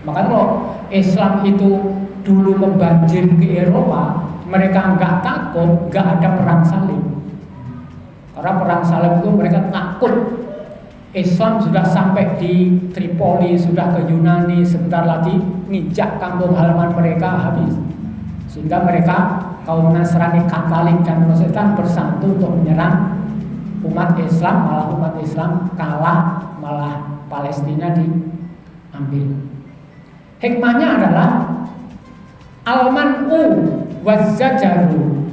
Makanya kalau Islam itu dulu membanjir ke Eropa, mereka nggak takut, nggak ada perang salib. Karena perang salib itu mereka takut. Islam sudah sampai di Tripoli, sudah ke Yunani, sebentar lagi nginjak kampung halaman mereka habis. Sehingga mereka kaum Nasrani, Katolik dan Protestan bersatu untuk menyerang umat Islam, malah umat Islam kalah, malah Palestina diambil. Hikmahnya adalah al-man'u wazzajaru,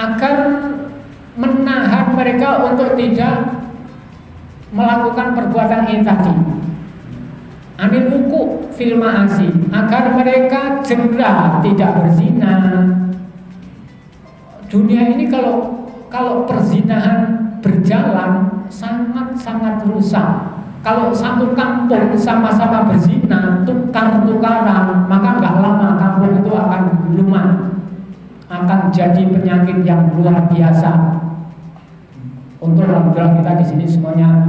agar menahan mereka untuk tidak melakukan perbuatan ini tadi. Anil wuku fil ma'asi, agar mereka jerah tidak berzina. Dunia ini kalau perzinahan berjalan sangat-sangat rusak. Kalau satu kampung sama-sama berzina, tukar-tukaran, maka nggak lama kampung itu akan lumat, akan jadi penyakit yang luar biasa. Untuk alhamdulillah kita di sini semuanya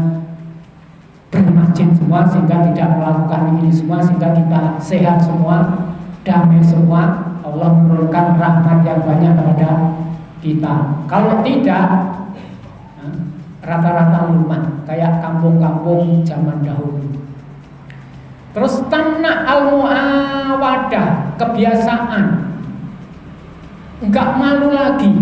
bermasjid semua, sehingga tidak melakukan ini semua, sehingga kita sehat semua, damai semua. Allah menurunkan rahmat yang banyak kepada kita. Kalau tidak, rata-rata lumat kayak kampung-kampung zaman dahulu. Terus tamna al-muawadah, kebiasaan enggak malu lagi.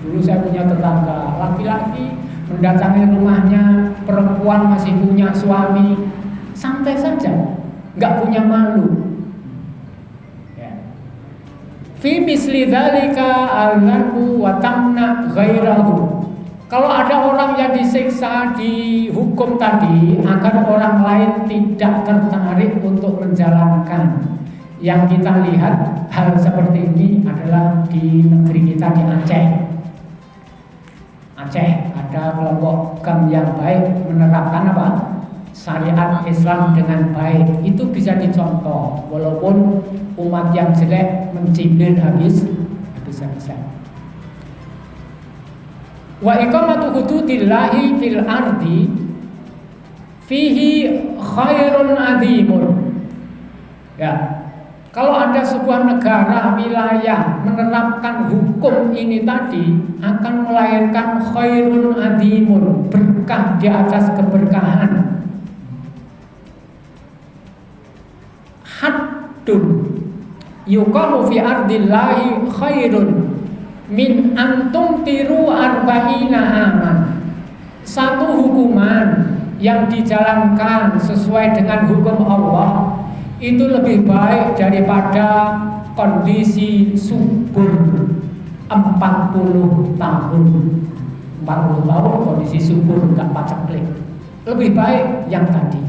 Dulu saya punya tetangga laki-laki mendatangi rumahnya, perempuan masih punya suami, santai saja, enggak punya malu. Fi misli dzalika al-dhanbu wa tamna ghairahu. Kalau ada orang yang disiksa, dihukum tadi, agar orang lain tidak tertarik untuk menjalankan. Yang kita lihat hal seperti ini adalah di negeri kita, di Aceh. Aceh ada kelompok GAM yang baik menerapkan apa? Syariat Islam dengan baik. Itu bisa dicontoh, walaupun umat yang jelek mencibir habis-habisan. Wa iqamatu hududillahi fil ardi fihi khairun azimun. Ya. Kalau ada sebuah negara, wilayah menerapkan hukum ini tadi, akan melahirkan khairun azimun, berkah di atas keberkahan. Haddun yuqamu fi ardillahi khairun min antum tiru arba'ina aman. Satu hukuman yang dijalankan sesuai dengan hukum Allah itu lebih baik daripada kondisi subur 40 tahun. 40 tahun kondisi subur enggak paceklik. Lebih baik yang tadi.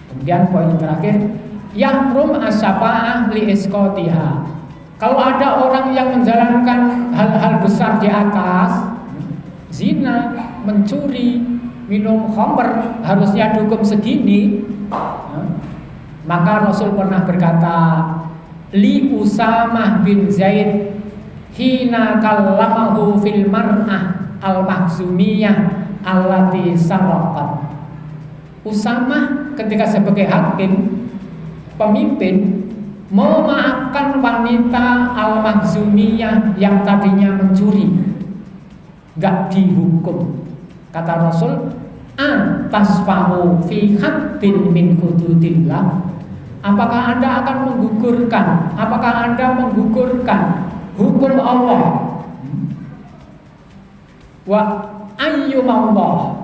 Kemudian poin terakhir, yahrum as-syafa'ah li isqatiha. Kalau ada orang yang menjalankan hal-hal besar di atas, zina, mencuri, minum khamr, harusnya dihukum segini, maka Rasul pernah berkata, li Usamah bin Zaid hina kallamahu fil mar'ah al-mahzumiyah allati sarraqat. Usamah ketika sebagai hakim, pemimpin, memaafkan wanita al-mahzumiyah yang tadinya mencuri, gak dihukum. Kata Rasul, tasfahu fi haddin min hududillah. Apakah Anda akan menggugurkan? Apakah Anda menggugurkan hukum Allah? Wa ayyumallah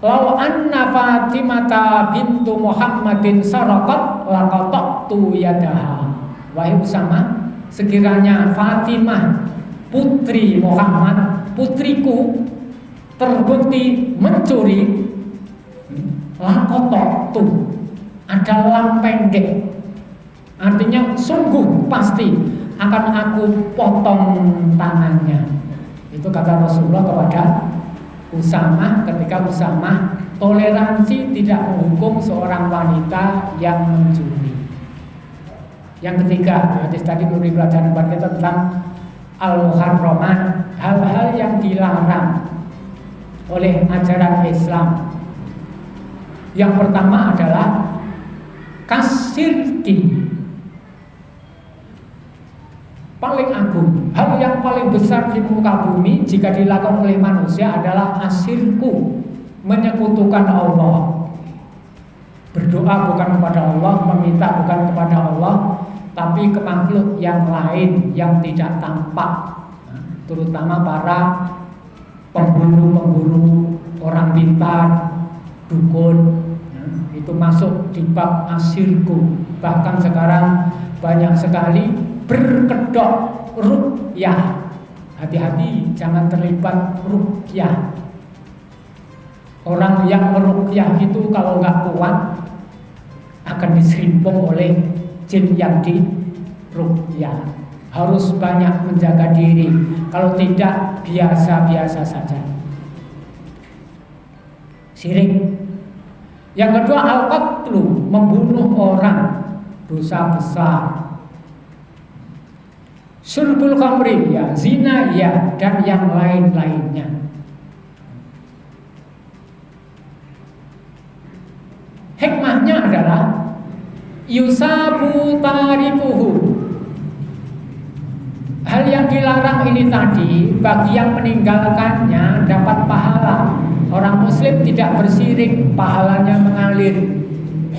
law anna Fatimata bintu Muhammadin saraqat laqattu yadaha. Wahai Usamah, sekiranya Fatimah putri Muhammad, putriku, terbukti mencuri, laqattu, adalah pendek. Artinya sungguh pasti akan aku potong tangannya. Itu kata Rasulullah kepada Usamah ketika Usamah toleransi tidak menghukum seorang wanita yang mencuri. Yang ketiga, hadis tadi memberi pelajaran kepada kita tentang al-muharramat, hal-hal yang dilarang oleh ajaran Islam. Yang pertama adalah kasirki, paling agung, hal yang paling besar di muka bumi jika dilakukan oleh manusia adalah asyirku, menyekutukan Allah. Berdoa bukan kepada Allah, meminta bukan kepada Allah, tapi ke makhluk yang lain yang tidak tampak, terutama para pemburu-pemburu, orang pintar, dukun. Itu masuk di bab asyirku. Bahkan sekarang banyak sekali berkedok ruqyah. Hati-hati jangan terlibat ruqyah. Orang yang meruqyah itu kalau nggak kuat akan diserimpung oleh jin yang di ruqyah. Harus banyak menjaga diri. Kalau tidak biasa-biasa saja. Syirik. Yang kedua al-qatlu, membunuh orang, dosa besar. Syurbul khamri, ya, zina, ya, dan yang lain-lainnya. Hikmahnya adalah yusabu tarikuhu. Hal yang dilarang ini tadi bagi yang meninggalkannya dapat pahala. Orang muslim tidak bersirik, pahalanya mengalir.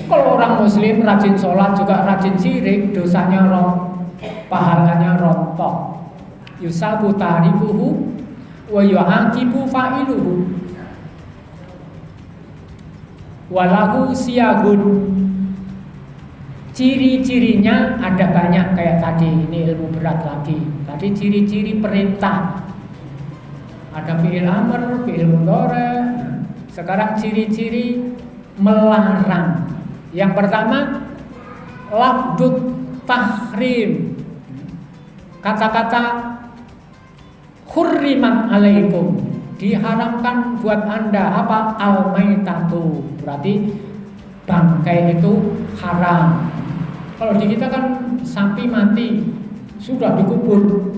Kalau orang muslim rajin sholat juga rajin sirik, dosanya pahalanya rontok. Yusabu tarikuhu wa yu'aqibu fa'iluhu. Walahu siyagun. Ciri-cirinya ada banyak kayak tadi, ini ilmu berat lagi. Tadi ciri-ciri perintah. Ada fi'il amr, fi'il mudhari'. Sekarang ciri-ciri melarang. Yang pertama lafdut tahrim. Kata-kata hurrimat alaikum, diharamkan buat Anda apa? Al-maitatu. Berarti bangkai itu haram. Kalau di kita kan sapi mati sudah dikubur.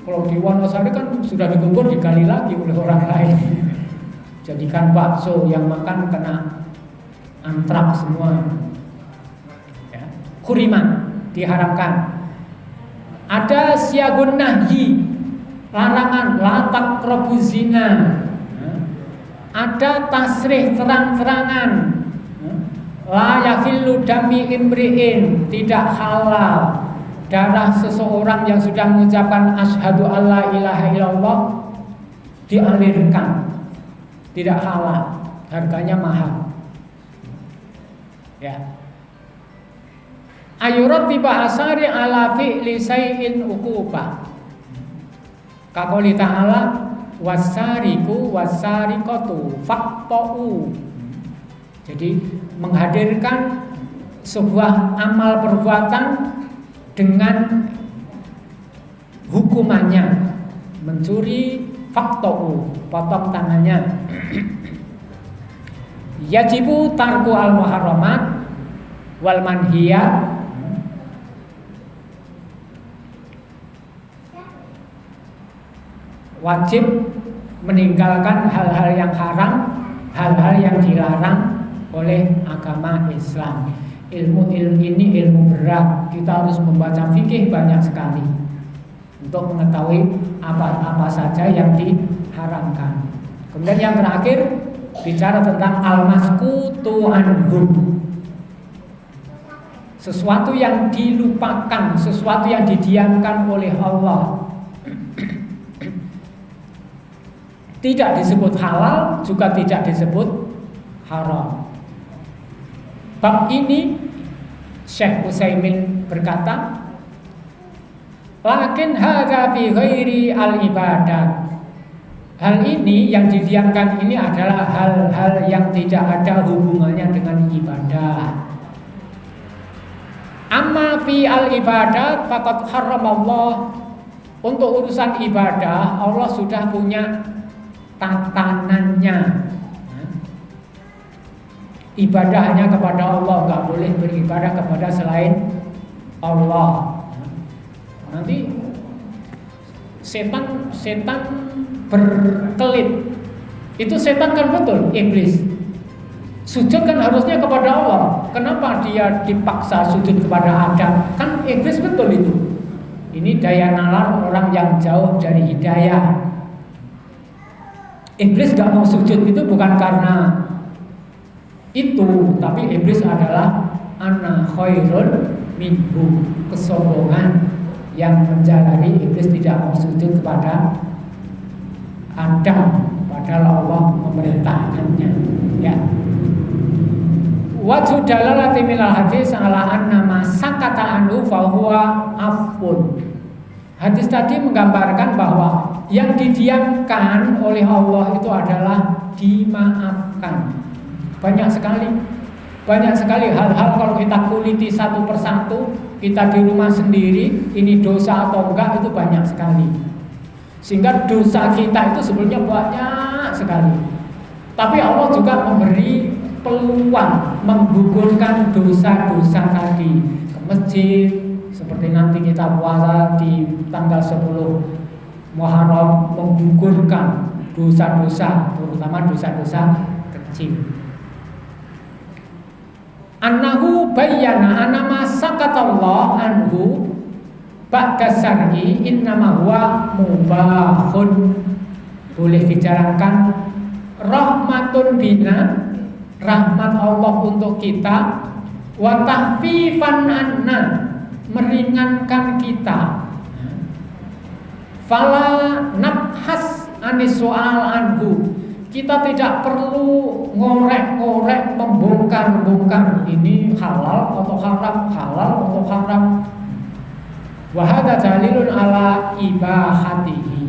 Kalau di Wonosari kan sudah dikubur, digali lagi oleh orang lain. Jadikan bakso, yang makan kena antraks semua. Ya. Kuriman diharamkan. Ada siyagun nahyi, larangan latak robuzina. Ada tasrih terang-terangan. La yakhillu dami imri'in, tidak halal darah seseorang yang sudah mengucapkan asyhadu alla ilaha illallah dialirkan. Tidak halal, harganya mahal. Ya. Ayurat bahasari ala fi'li say'in uqubah. Kaqouli ta'ala wasariku wasariqatu faqta'u. Jadi menghadirkan sebuah amal perbuatan dengan hukumannya. Mencuri faqta'u, potong tangannya. Yajibu tarku al-muharramat wal manhiyat. Wajib meninggalkan hal-hal yang haram, hal-hal yang dilarang oleh agama Islam. Ilmu ini ilmu berat. Kita harus membaca fikih banyak sekali untuk mengetahui apa-apa saja yang diharamkan. Kemudian yang terakhir bicara tentang al-maskutu anhum. Sesuatu yang dilupakan, sesuatu yang didiamkan oleh Allah. Tidak disebut halal, juga tidak disebut haram. Bab ini Syekh Utsaimin berkata, lakin hadza fi ghairi al-ibadat. Hal ini yang didiamkan ini adalah hal-hal yang tidak ada hubungannya dengan ibadah. Amma fi al-ibadat faqad haramallah. Untuk urusan ibadah Allah sudah punya tatanannya. Ibadah hanya kepada Allah, nggak boleh beribadah kepada selain Allah. Nanti setan berkelit. Itu setan kan betul, iblis. Sujud kan harusnya kepada Allah. Kenapa dia dipaksa sujud kepada Adam? Kan iblis betul itu. Ini daya nalar orang yang jauh dari hidayah. Iblis gak mau sujud itu bukan karena itu, tapi iblis adalah ana khairun minhu, kesombongan yang menjalani iblis tidak mau sujud kepada Adam, padahal Allah memerintahkannya. Ya. Wajhu dalalati minal hadis ala anna ma sakata anhu fa huwa afun. Hadis tadi menggambarkan bahwa yang didiamkan oleh Allah itu adalah dimaafkan. Banyak sekali hal-hal kalau kita kuliti satu persatu, kita di rumah sendiri, ini dosa atau enggak itu banyak sekali. Sehingga dosa kita itu sebenarnya banyak sekali. Tapi Allah juga memberi peluang menggugurkan dosa-dosa tadi ke masjid, seperti nanti kita puasa di tanggal 10 Muharram, menggugurkan dosa-dosa, terutama dosa-dosa kecil. Annahu bayyana anama sakatallah anhu ba'da syar'i innama huwa mubahun, boleh dijalankan, rahmatun bina, rahmat Allah untuk kita, wa tahfifan anna, meringankan kita, fala nabhas anis soal anhu, kita tidak perlu ngorek-ngorek, membongkar-bongkar ini halal atau haram, halal atau haram. Wa hadza dalilun ala ibahatihi.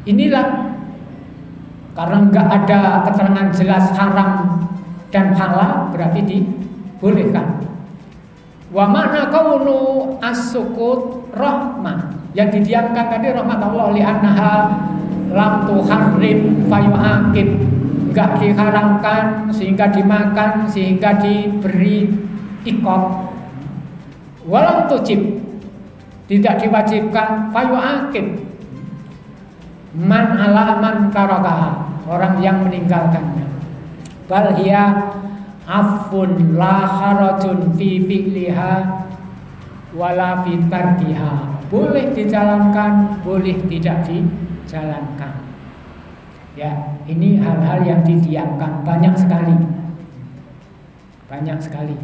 Inilah karena enggak ada keterangan jelas haram dan halal, berarti dibolehkan. Wa makna kaunu as-sukut rahmah, yang didiamkan tadi rahmat Allah, li annaha lam tuharrim fayu'aqib, enggak diharamkan sehingga dimakan, sehingga diberi iqab. Walam tujib, tidak diwajibkan, fayu'aqib man ala man tarakaha, orang yang meninggalkannya. Bal hiya afun la harajun fi fi'liha wala fi tarkiha, boleh dijalankan, boleh tidak dijalankan. Ya, ini hal-hal yang didiamkan banyak sekali. Banyak sekali.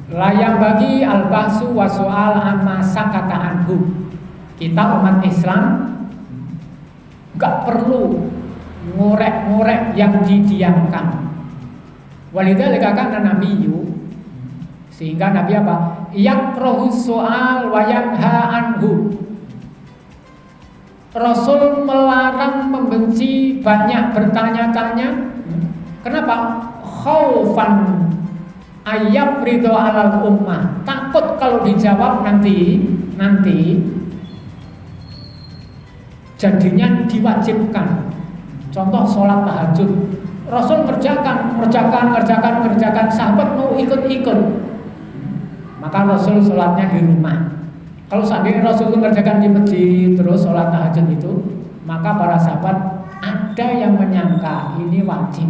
Layang bagi al-bahsu wa soal amma sakata anhu. Kita umat Islam gak perlu ngorek-ngorek yang didiamkan. Walidzalika kana nabiyyu, sehingga Nabi apa? Yakrahu soal wa yanha anhu. Rasul melarang, membenci banyak bertanya-tanya. Kenapa? Khaufan ayyab ridho alal ummah, takut kalau dijawab nanti jadinya diwajibkan. Contoh sholat tahajud, Rasul kerjakan, sahabat mau ikut-ikut, maka Rasul sholatnya di rumah. Kalau seandainya Rasul mengerjakan di masjid terus sholat tahajud itu, maka para sahabat ada yang menyangka ini wajib,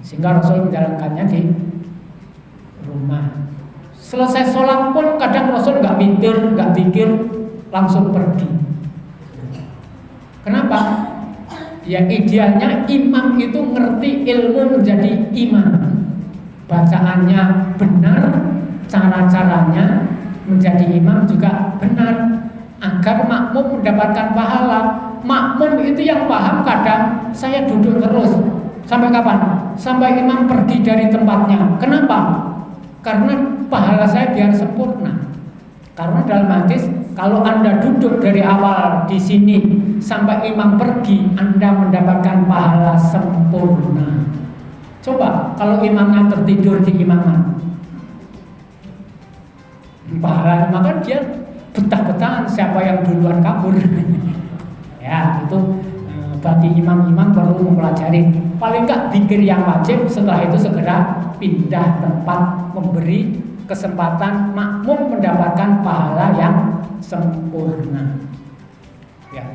sehingga Rasul menjalankannya di rumah. Selesai sholat pun kadang Rasul nggak pikir, langsung pergi. Kenapa? Ya idealnya imam itu ngerti ilmu menjadi imam, bacaannya benar, cara-caranya menjadi imam juga benar, agar makmum mendapatkan pahala. Makmum itu yang paham kadang saya duduk terus sampai kapan? Sampai imam pergi dari tempatnya. Kenapa? Karena pahala saya biar sempurna. Karena dalam hadis, kalau Anda duduk dari awal di sini sampai imam pergi, Anda mendapatkan pahala sempurna. Coba kalau imamnya tertidur di imaman, pahalanya maka dia betah-betahan siapa yang duluan kabur. Ya itu bagi imam-imam perlu mempelajari. Paling enggak zikir yang wajib, setelah itu segera pindah tempat, memberi kesempatan makmum mendapatkan pahala yang sempurna. Ya.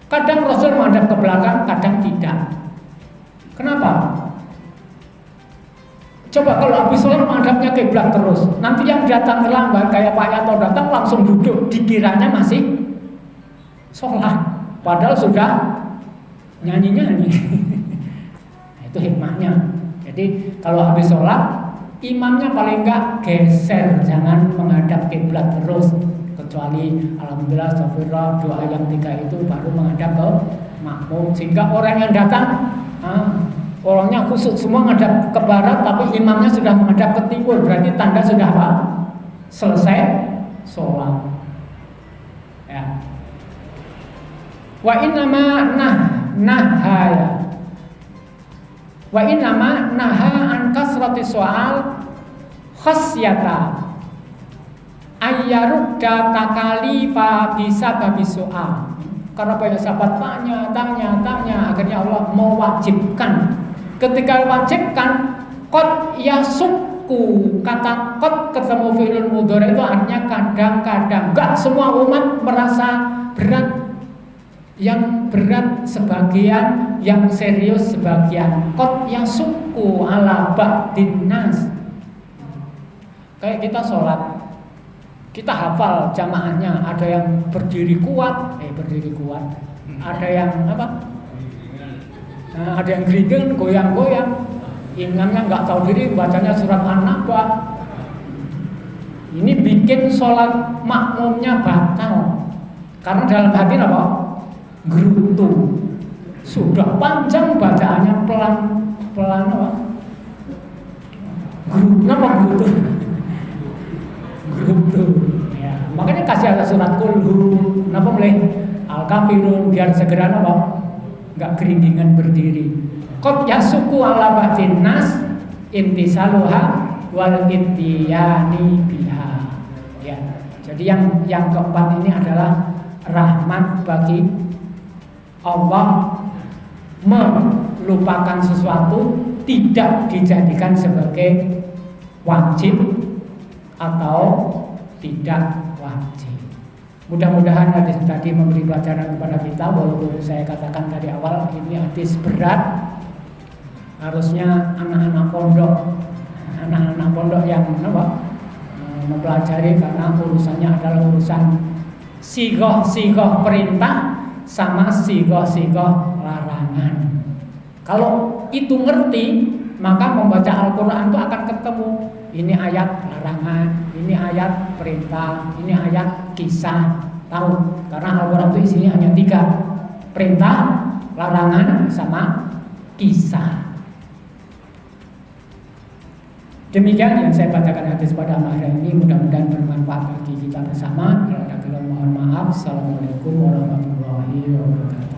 Kadang Rasul menghadap ke belakang, kadang tidak. Kenapa? Coba kalau habis sholat menghadapnya kiblat terus, nanti yang datang terlambat kayak Pak Yato datang langsung duduk, dikiranya masih sholat, padahal sudah nyanyi-nyanyi. Itu hikmahnya. Jadi kalau habis sholat, imamnya paling enggak geser, jangan menghadap kiblat terus, kecuali alhamdulillah, astagfirullah, doa yang 3 itu baru menghadap ke makmum, sehingga orang yang datang orangnya khusyuk semua menghadap ke barat, tapi imamnya sudah menghadap ke timur, berarti tanda sudah apa? Selesai sholat. Ya. Wa innama nahaya wa innama naha an kasrati soal khasyata ayyarudda takalifa bisa babi soal. Karena banyak sahabat tanya, akhirnya Allah mewajibkan. Ketika wajibkan, qad yasukku, kata qad ketemu fi'il mudhari itu artinya kadang-kadang. Enggak semua umat merasa berat. Yang berat sebagian, yang serius sebagian. Qad yasukku ala ba'din nas. Kayak kita sholat, kita hafal jamaahnya, ada yang berdiri kuat, ada yang apa? Nah, ada yang geringging, goyang-goyang. Imamnya nggak tahu diri, bacanya surat An-Naba. Ini bikin sholat makmumnya batal. Karena dalam hati apa? Gerutu. Sudah panjang bacaannya pelan-pelan apa? Gerutu. Gerutu. Ya, makanya kasih ada surat kulhu. Kenapa boleh? Al-kafirun biar segera apa? Enggak keringgingan berdiri. Qad yasuku ala ba'din nas intisaluha wal ittiyani biha. Ya. Jadi yang keempat ini adalah rahmat bagi Allah, melupakan sesuatu tidak dijadikan sebagai wajib atau tidak wajib. Mudah-mudahan hadis tadi memberi pelajaran kepada kita, walaupun saya katakan dari awal ini hadis berat. Harusnya anak-anak pondok yang mempelajari, karena urusannya adalah urusan sigoh-sigoh perintah sama sigoh-sigoh larangan. Kalau itu ngerti, maka membaca Al-Quran itu akan ketemu. Ini ayat larangan, ini ayat perintah, ini ayat kisah. Tahu, karena Al-Quran itu isinya hanya 3, perintah, larangan, sama kisah. Demikian yang saya bacakan hadis pada malam ini, mudah-mudahan bermanfaat bagi kita bersama. Kalau ada mohon maaf. Assalamualaikum warahmatullahi wabarakatuh.